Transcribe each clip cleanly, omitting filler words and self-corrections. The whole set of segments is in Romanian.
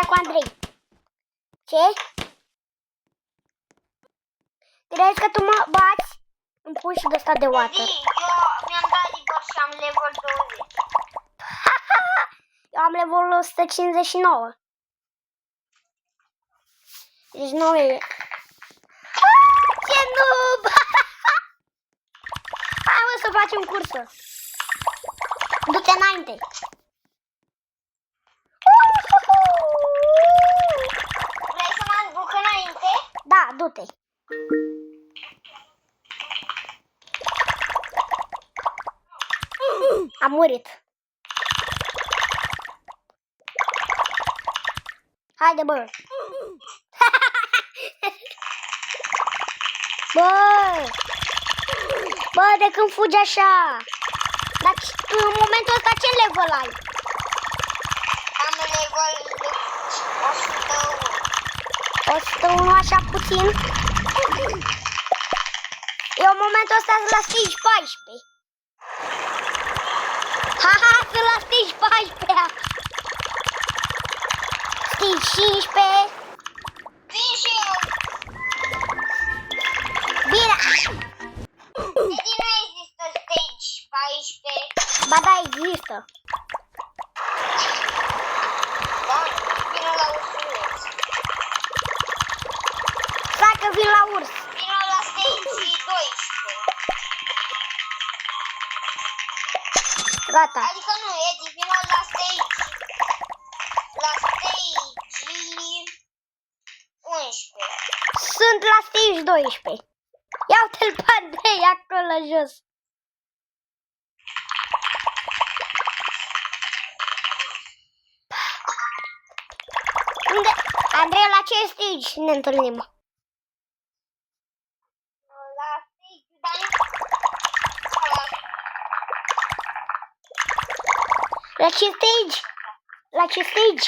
cu Andrei. Ce? Crezi că tu mă bați? Îmi pun și de ăsta de water. Eu mi-am dat liber și am level 20. Eu am level 159. Deci nu e... Ce noob! Hai mă să facem cursă. Du-te înainte. Vrei să mă duc înainte? Da, du-te. Am murit. Haide, bă. Bă, de când fugi așa? Dar tu în momentul ăsta ce level ai? Am level 101. 101 așa puțin? Eu în momentul ăsta sunt la stage 14. Haha, sunt la stage 14. Stage 15. Vin și eu. Bine. Edi, nu există stage 14. Ba da, există. Da, vină la ursuleț. Stai că vin la urs. Vină la stage 12. Gata. Adică nu, Edi, vină la stage 11. Sunt la stage 12. Ia uite-l pe Andrei acolo jos. Unde? Andrei, la ce stage ne întâlnim? La stage, dar nu... La ce stage? La ce stage?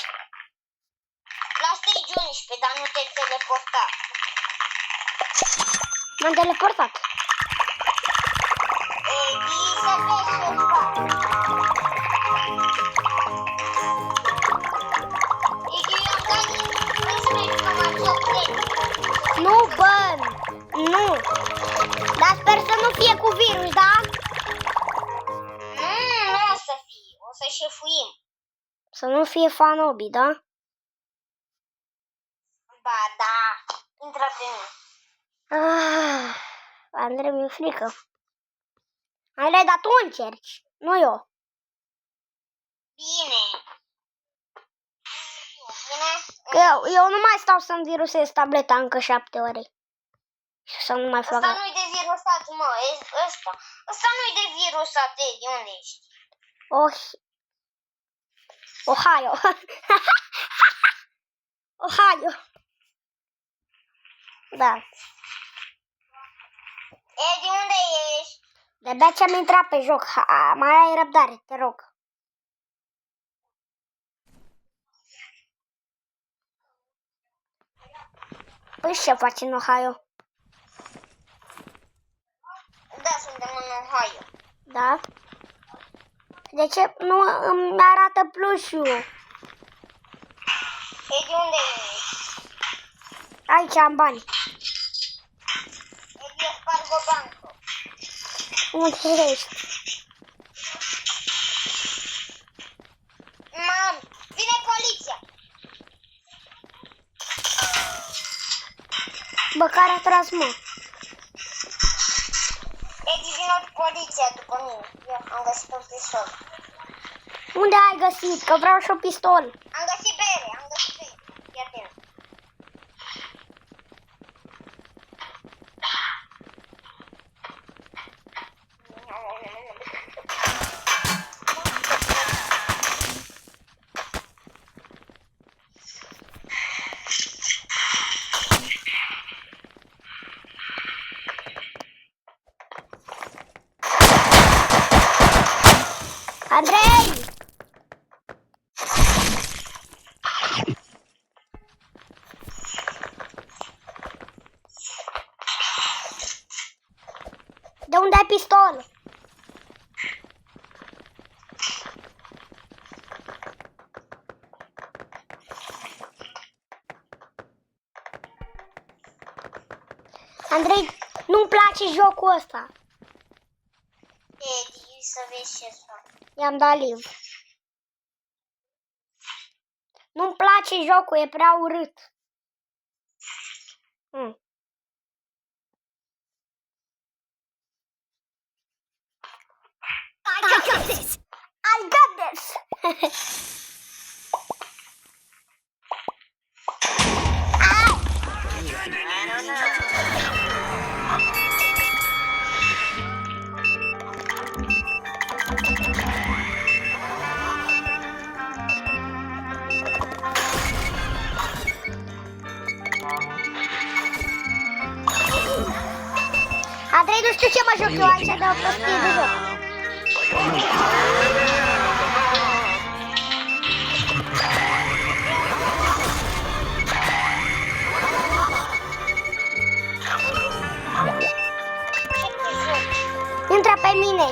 La stage 11, dar nu te teleporta. M-am teleportat. Edi, să vezi ceva. Edi, eu am dat din să mergi ca mai soplet. Nu, bă, nu. Dar sper să nu fie cu virus, da? Nu o să fie, o să șefuim. Să nu fie fanobii, da? Ba, da, intră pe mine. Andrei, mi-e frică. Andrei, dar tu încerci, nu eu. Bine. Bine? Că eu nu mai stau să-mi virusez tableta încă 7 ore. Și să nu mai fac... Ăsta nu-i de virusat, mă, ăsta nu-i de virusat, Edi, unde ești? Ohio. Ohio. Da. Edi, unde ești? De-abia ce-am intrat pe joc. Mai ai răbdare, te rog. Păi ce faci în Ohio? Da, suntem în Ohio. Da? De ce nu îmi arată plușul? Edi, unde ești? Aici am bani. Edi, e Spargo Banco. Unde ești? Mam, vine poliția. Bă, care a tras, mă? Edi, vine poliția după mine. Eu am găsit un pistol. Unde ai găsit? Că vreau și un pistol. Am găsit bere, am găsit bere. Ia bine. Andrei! De unde ai pistol? Andrei, nu-mi place jocul ăsta. Edi, să vezi ce fac. I-am dat live. Nu-mi place jocul, e prea urât. I got this! I got this! Andrei, nu știu ce mă joc eu aici de o prostie de joc. Intră pe mine.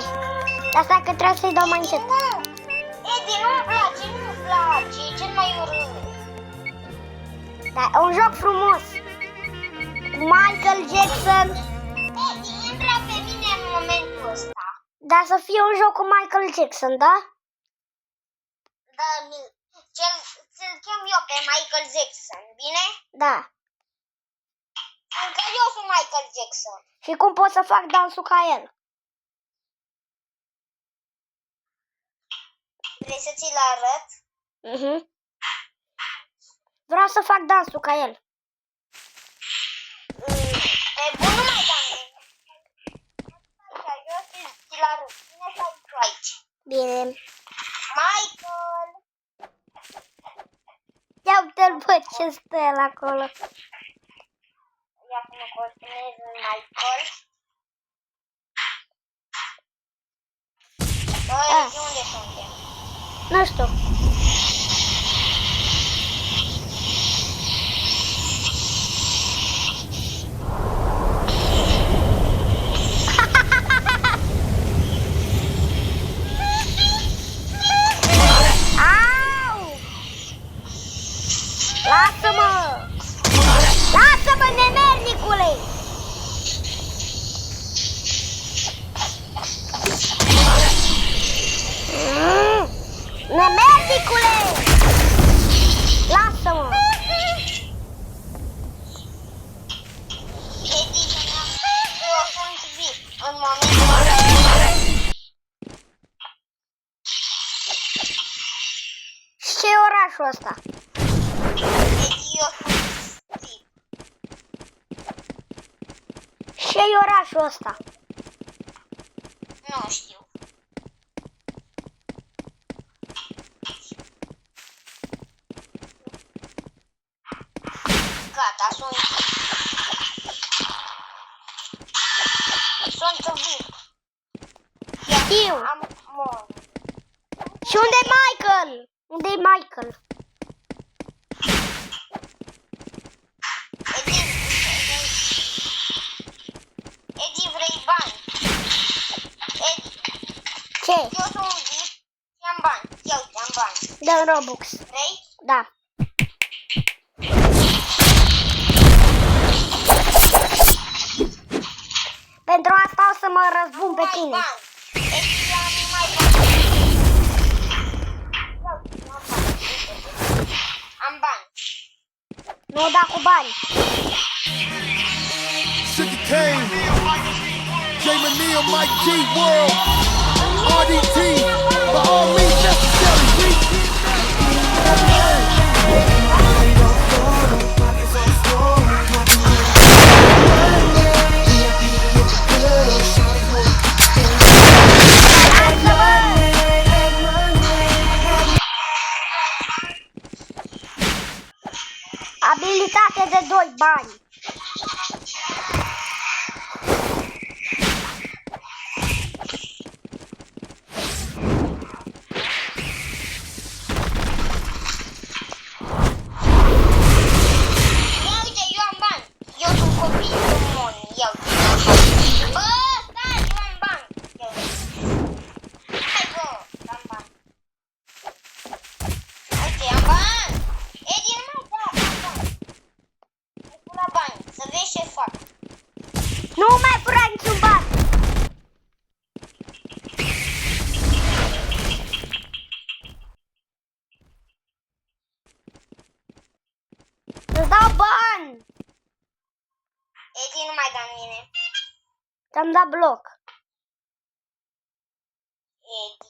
Asta că trebuie să-i dau mai încet. Nu! Edi, nu-mi place, nu-mi place. E cel mai urât. Da, e un joc frumos. Michael Jackson. Edi, intră pe mine în momentul ăsta. Dar să fie un joc cu Michael Jackson, da? Da, ți-l chem eu pe Michael Jackson, bine? Da. Încă eu sunt Michael Jackson. Și cum pot să fac dansul ca el? Vrei să ți-l arăt? Vreau să fac dansul ca el. E bun, nu mai da. Eu ți-l arăt. Bine, stai tu aici. Bine. Michael! Ia uite-l, bă, ce stă el acolo. Ia să mă costumez în Michael. Băi, de unde suntem? Nu știu. Lasă-mă! Lasă-mă, nemernicule! Nemernicule! Lasă-mă! Edi, eu sunt viu în momentul ăsta. Și ce e orașul ăsta? Edi, eu sunt viu. Ce e orașul ăsta? Nu știu. Gata, sunt viu. Știu. Am mor. Și unde e Michael? Unde e Michael? Edi, vrei bani? Edi, Ce? eu sunt viu și am bani. Ia uite, am bani. Dă Robux. Vrei? Da. Pentru asta o să mă răzbun pe tine. Bani. Edi, am mai bani. Am bani. Nu da cu bani. Sugar Kane, Jay Manil, Mike G World, RDT, by all means necessary. Abilitate de 2 bani. Uite, eu am bani. Eu sunt copil, sunt moni. Ia uite. Bă, stai, eu am bani. Ia uite. Hai, bă, am bani. Uite, am bani. Edi, nu mai da, am bani. Hai cu la bani. dau bani! Edi, nu mai da în mine. Ți-am dat bloc. Edi.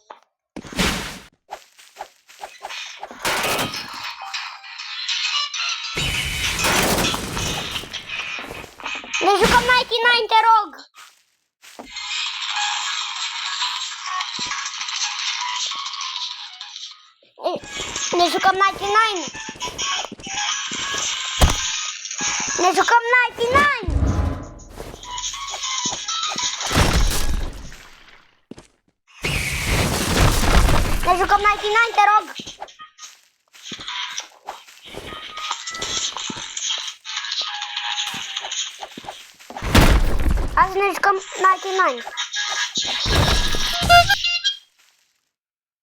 Ne jucăm 99, te rog! Ne jucăm 99! Ne jucăm 99! Ne jucăm 99, te rog! Hai să ne jucăm 99.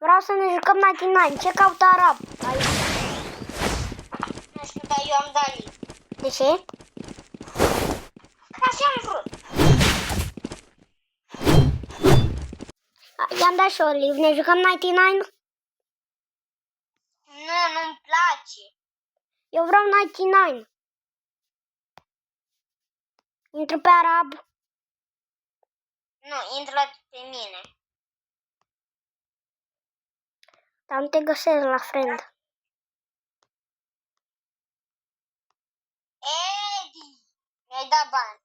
Vreau să ne jucăm 99. Ce caută arab? Aici. Nu știu, dar eu am dat live. De ce? Ca și am vrut. I-am dat și o live. Ne jucăm 99? Nu, nu-mi place. Eu vreau 99. Intru pe arab. Nu, intră pe mine. Dar nu te găsesc la friend. Edi! Mi-ai dat bani.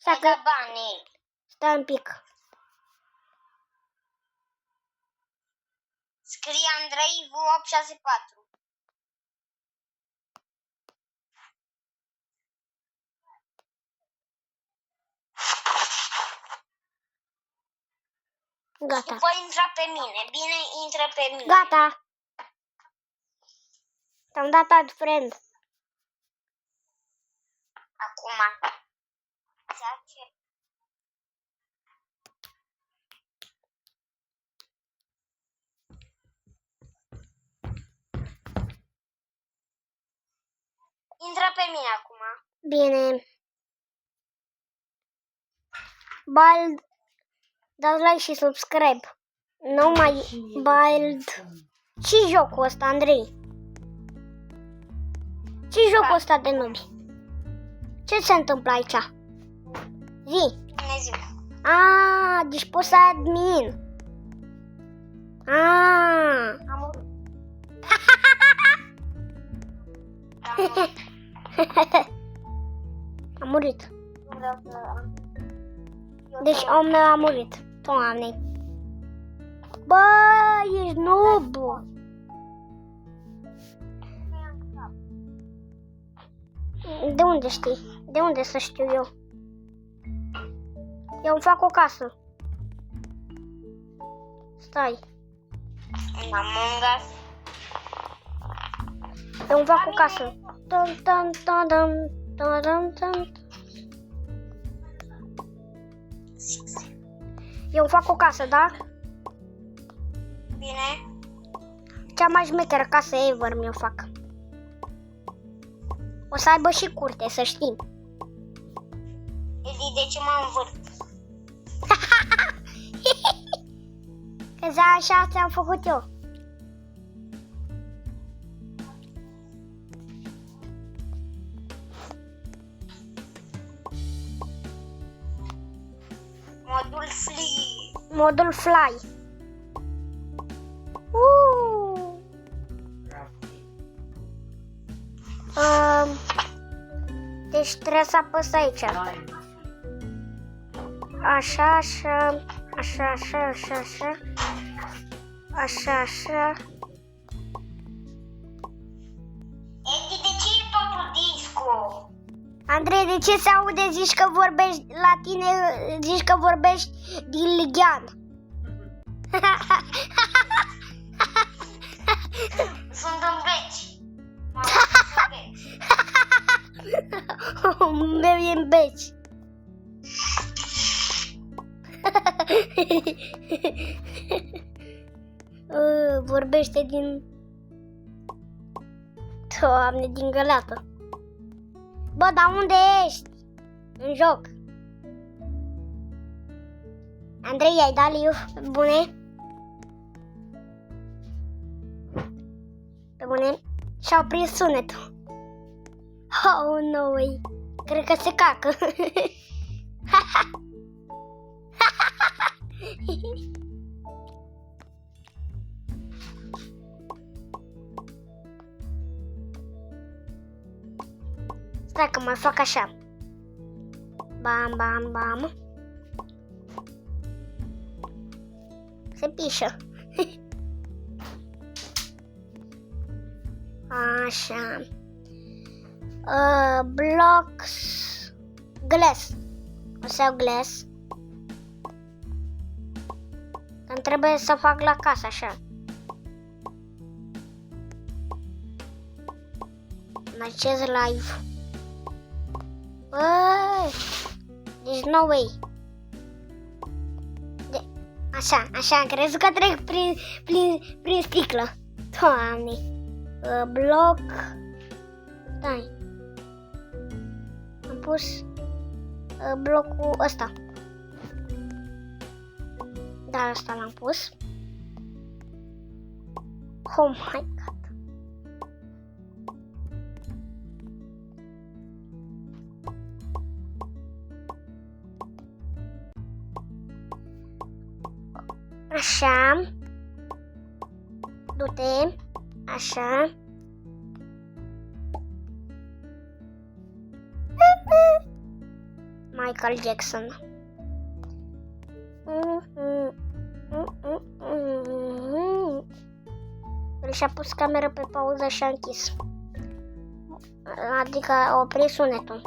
Mi-ai dat bani, Edi. Stai un pic. Scrie Andrei V864. Gata. După intra pe mine. Bine, intră pe mine. Gata. Te-am dat ad friend. Acum. Ce? Intră pe mine acum. Bine. Bald. Dați like și subscribe. Nu mai Bald. Ce jocul ăsta, Andrei? Ce jocul ăsta de nubi? Ce se întâmplă aici? Zi. Dumnezeu. Deci poți să ai admin. Am murit. A murit. Nu vreau să... Deci omul meu a murit. Doamne. Bă, ești noob. De unde știi? De unde să știu eu? Eu îmi fac o casă. Stai. Among Us. Eu îmi fac o casă. Dun, dun, dun, dun, dun, dun, dun. Eu îmi fac o casă, da? Bine. Cea mai șmecheră casă ever mi-o fac. O să aibă și curte, să știi. Edi, de ce mă învârt? Că așa ți-am făcut eu. Modul Fly. Modul Fly. Deci trebuie să apăs aici. Așa, așa, așa, așa, așa, așa, așa, așa. Edi, de ce e totul disco? Andrei, de ce se aude zici că vorbești la tine, zici că vorbești din lighean? Sunt în beci. Meu e în beci. Vorbește din... Doamne, din găleată. Bă, dar unde ești? În joc. Andrei, ai dat live? Bune? Pe Rămâne și-au prins sunetul. Oh, no way. Cred că se cacă. Stai că mai fac așa. Bam, bam, bam. Se pișă. Așa. Blocks. Glass. O să iau glass. Îmi trebuie să fac la casă așa. Acest live. Băi, deci no way. Așa, am crezut că trec prin sticlă. Doamne. Bloc. Stai. Am pus blocul ăsta. Da, ăsta l-am pus. Oh my god. Așa. Du-te. Așa. Michael Jackson. El și-a pus camera pe pauză și a închis. Adică a oprit sunetul.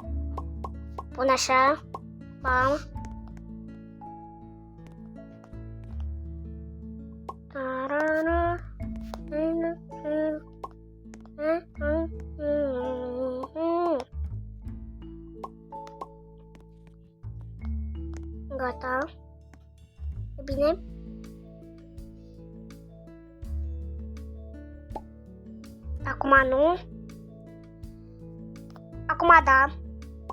Pun așa. Bam. Gata. E bine? Acum nu. Acum da.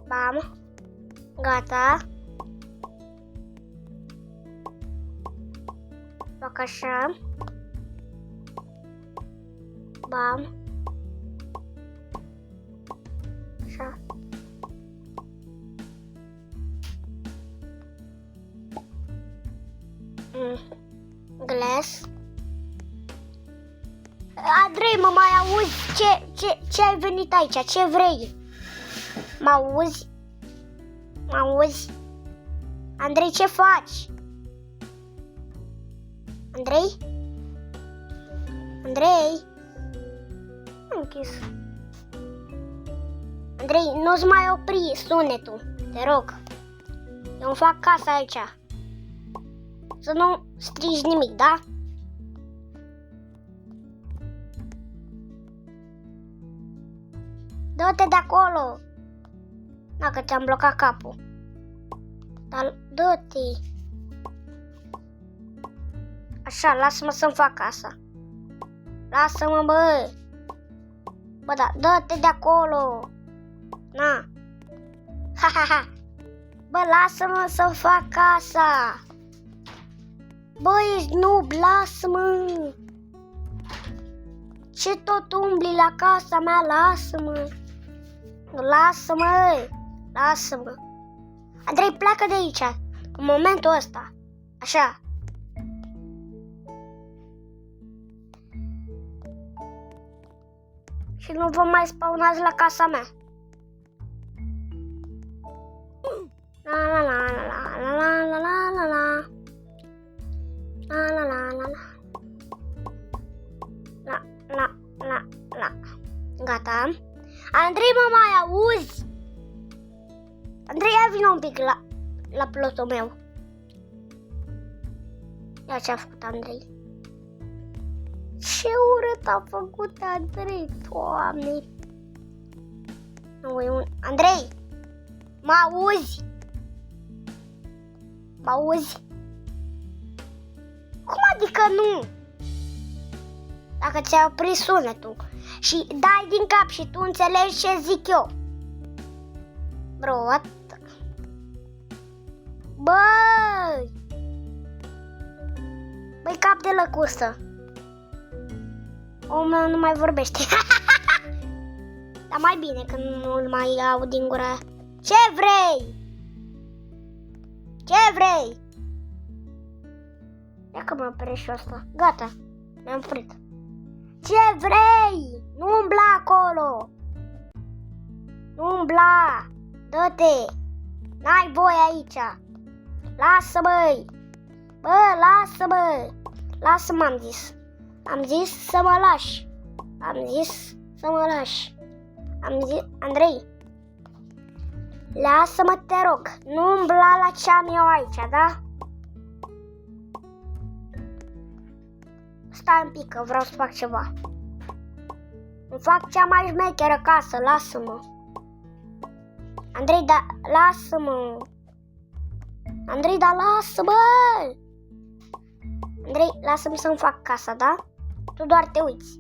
Bam. Gata. Fac așa. Bam. Așa. Glass. Andrei, mă mai auzi? Ce ai venit aici? Ce vrei? Mă auzi? Mă auzi? Andrei, ce faci? Andrei? Andrei? Am închis. Andrei, nu-ți mai opri sunetul, te rog. Eu îmi fac casa aici. Să nu strigi nimic, da? Dă-te de acolo! Dacă ți-am blocat capul. Dar dă-te! Așa, lasă-mă să-mi fac casa. Lasă-mă, bă! Bă, da, dă-te de acolo! Na! Ha, ha, ha! Bă, lasă-mă să fac casa! Bă, ești noob, lasă-mă! Ce tot umbli la casa mea? Lasă-mă! Lasă-mă! Lasă-mă! Andrei, pleacă de aici! În momentul ăsta! Așa! Și nu vă mai spawnați la casa mea! La la la la la la la la la. La la la la la. La la la la. Gata. Andrei, mă mai auzi? Andrei, ia vină un pic la plotul meu. Ia ce a făcut Andrei. Ce urât a făcut Andrei, Doamne. Andrei, mă auzi? Mă auzi? Cum adică nu? Dacă ți-a oprit sunetul și dai din cap și tu înțelegi ce zic eu. Bro, what? Băi! Băi, cap de lăcustă. Omul nu mai vorbește. Dar mai bine când nu-l mai aud din gură. Ce vrei? Ce vrei? Ia că mă opresc și ăsta. Gata, mi-am oprit. Ce vrei? Nu umbla acolo. Nu umbla. Dă-te. N-ai voie aici. Lasă, băi. Bă, lasă-mă. Lasă-mă, am zis. Am zis să mă lași. Am zis să mă lași. Am zis, Andrei, lasă-mă, te rog. Nu umbla la ce am eu aici, da? Stai un pic, că vreau să fac ceva. Îmi fac cea mai șmecheră casă, lasă-mă. Andrei, da, lasă-mă. Andrei, da, lasă-mă. Andrei, lasă-mi să-mi fac casa, da? Tu doar te uiți.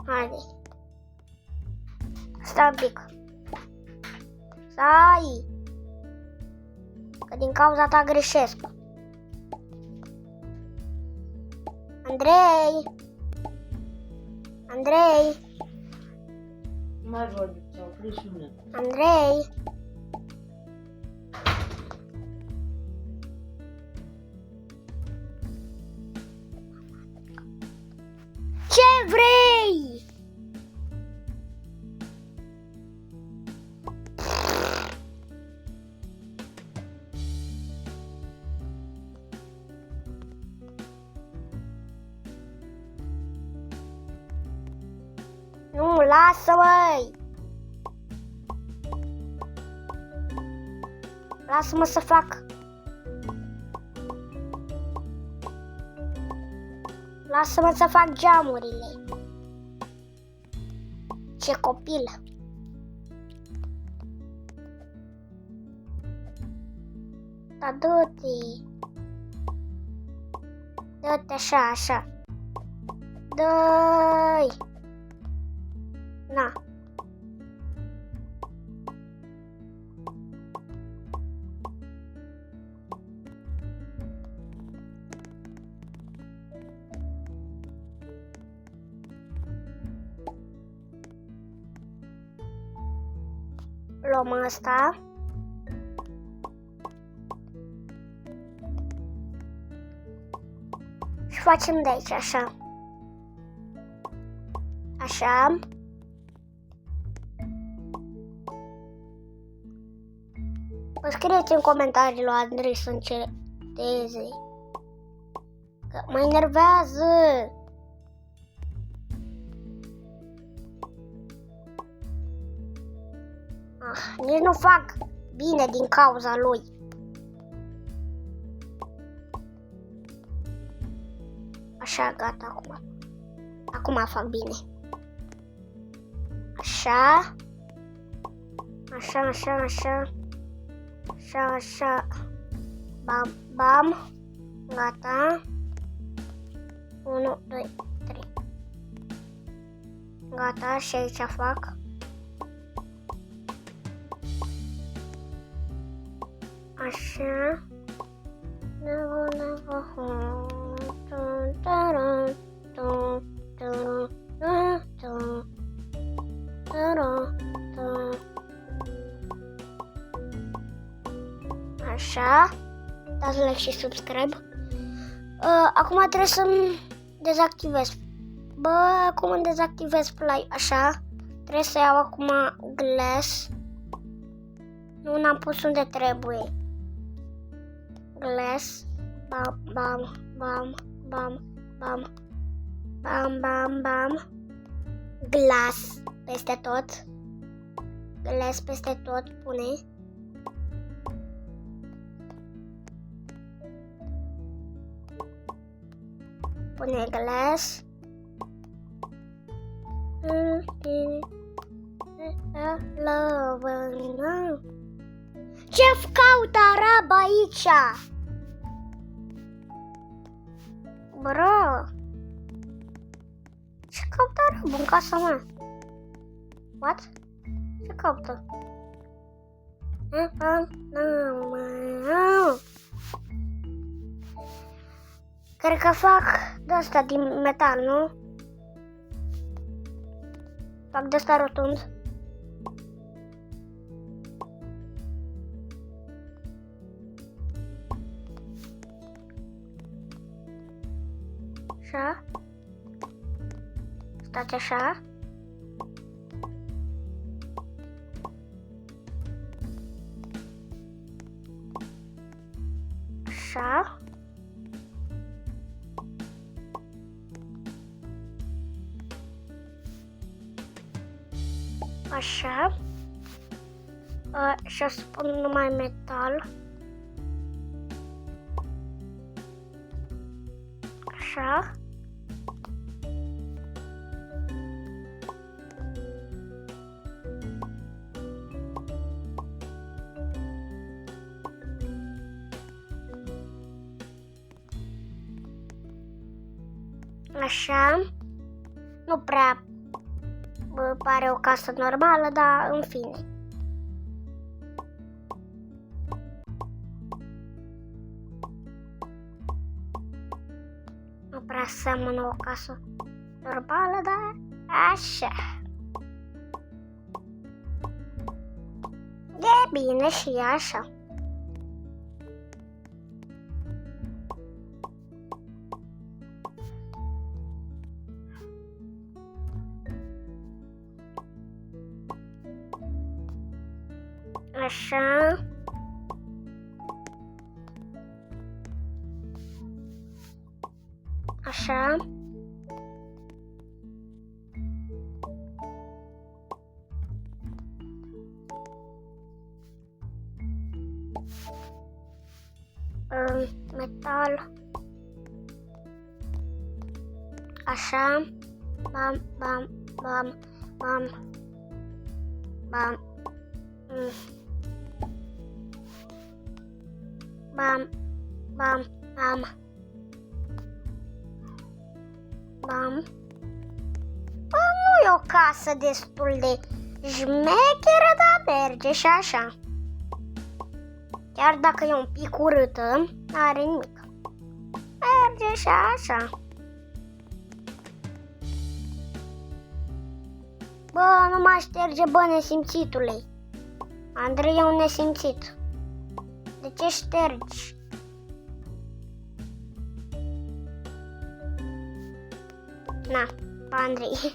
Haide. Stai un pic. Stai. Că din cauza ta greșesc. Andrei. Andrei. Mai vorbi, s-a oprit și mine. Andrei. Ce vrei? Nu, lasă, băi! Lasă-mă să fac. Lasă-mă să fac geamurile. Ce copil! Da, du-te! Dă-te așa, așa. Dă-i! Na. Luăm asta. Și facem de aici, așa. Așa. Vă scrieți în comentarii lui Andrei să înceteze. Că mă enervează. Nici nu fac bine din cauza lui. Așa, gata, acum. Acum fac bine. Așa. Așa, așa, așa. Așa, așa. Bam, bam. Gata. 1, 2, 3. Gata, și aici fac. Așa. Așa. Dați like și subscribe. Acum trebuie să-mi dezactivez. Bă, acum îmi dezactivez play. Așa. Trebuie să iau acum glass. Nu, n-am pus unde trebuie. Glass. Bam, bam, bam, bam, bam. Bam, bam, bam. Glass peste tot. Glass peste tot, pune. Pune glass. Ce caută araba aici? Bro, ce caută arabul în casa mea? What? Ce caută? Cred că fac de asta din metal, nu? Fac de asta rotund. Așa. Stați așa. Așa. Așa. Și o să pun numai metal. Așa. Așa. Nu prea pare o casă normală, dar în fine. Nu prea seamănă o casă normală, dar așa. E bine și așa. Așa. Așa. Metal. Așa. Bam, bam, bam, bam. Bam. Bam, bam, bam. Bam. Bă, nu e o casă destul de șmecheră, dar merge și așa. Chiar dacă e un pic urâtă, n-are nimic. Merge și așa. Bă, nu mă șterge, bă, nesimțitule. Andrei e un nesimțit. De ce ștergi? Na, Andrei.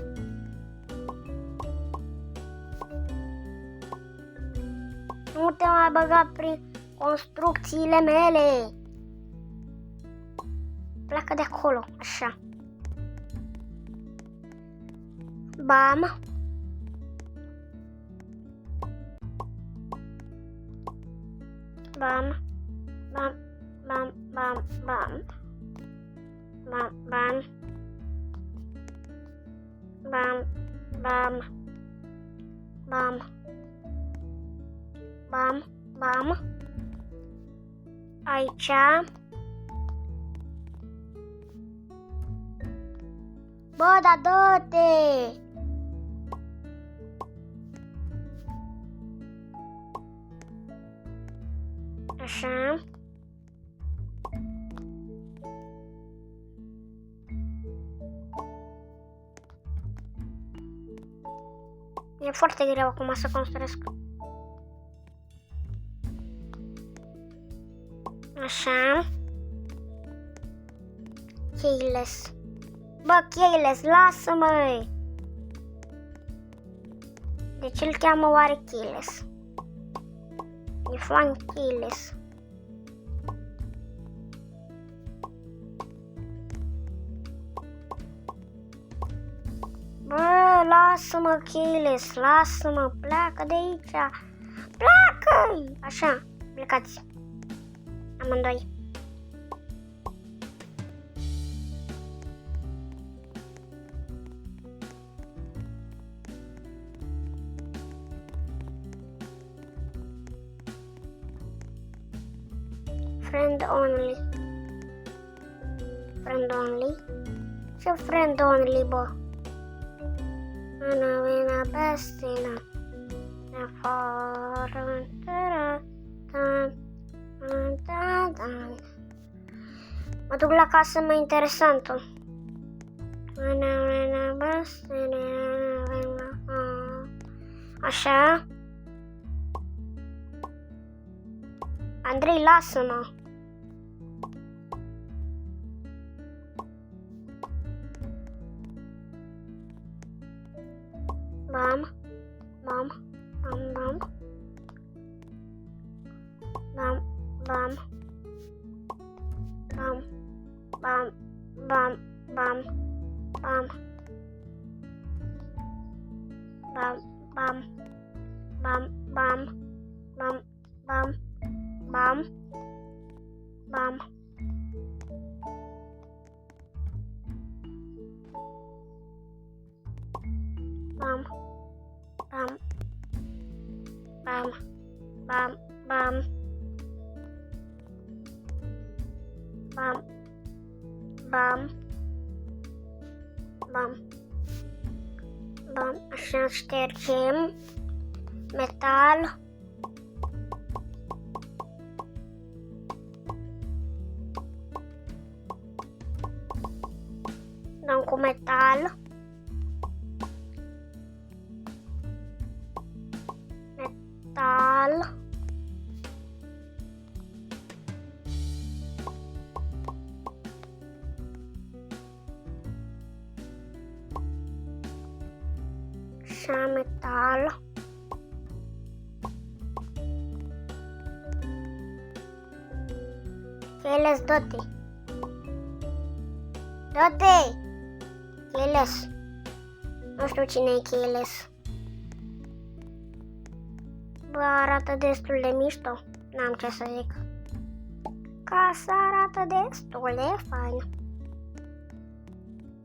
Nu te mai băga prin construcțiile mele. Pleacă de acolo, așa. Bam. Bam. Bam. Bam. Bam. Bam. Bam. Bam. Bam. Bam. Bam. Bam. Bam. Aici. Bă, da dă-te! Așa. E foarte greu acum să construiesc. Așa. Keyless. Bă, Keyless, lasă-mă! De ce îl cheamă oare Keyless? E fan Keyless. Bă, lasă-mă, Keyless, lasă-mă, pleacă de aici. Pleacă! Așa, plecați. Amândoi. Friend only. Friend only. Ce friend only, bă? Ana pestina. Ne foră. Mă duc la casă mai interesantă. Așa. Andrei, lasă-mă. Bam, bam, bam, bam. Bam, bam. Bam, bam, bam, bam, bam. Bam, bam, bam, bam, bam, bam, bam, bam. Bam, bam, bam, bam, bam. Bam, bam, bam, bam, așa ștergem metal. Dăm cu metal. Metal. Așa, metal. Cheles, dă-te. Dă-te! Cheles. Nu știu cine e Cheles. Bă, arată destul de mișto. N-am ce să zic. Casa arată destul de fain.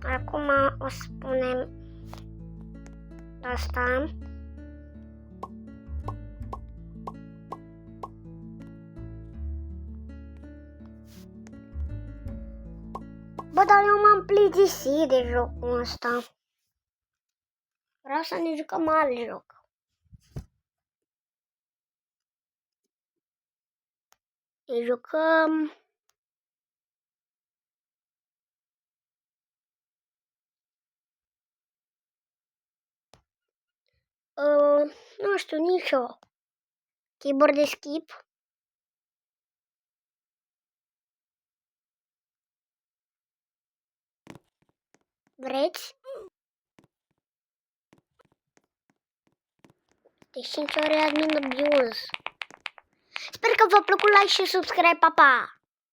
Acum o să punem asta. Bă, dar eu m-am plictisit de jocul ăsta. Vreau să ne jucăm alt joc. Ne jucăm... nu știu, nici eu. Keyboard de skip. Vreți? De 5 ore admin abuse. Sper că v-a plăcut, like și subscribe, pa, pa!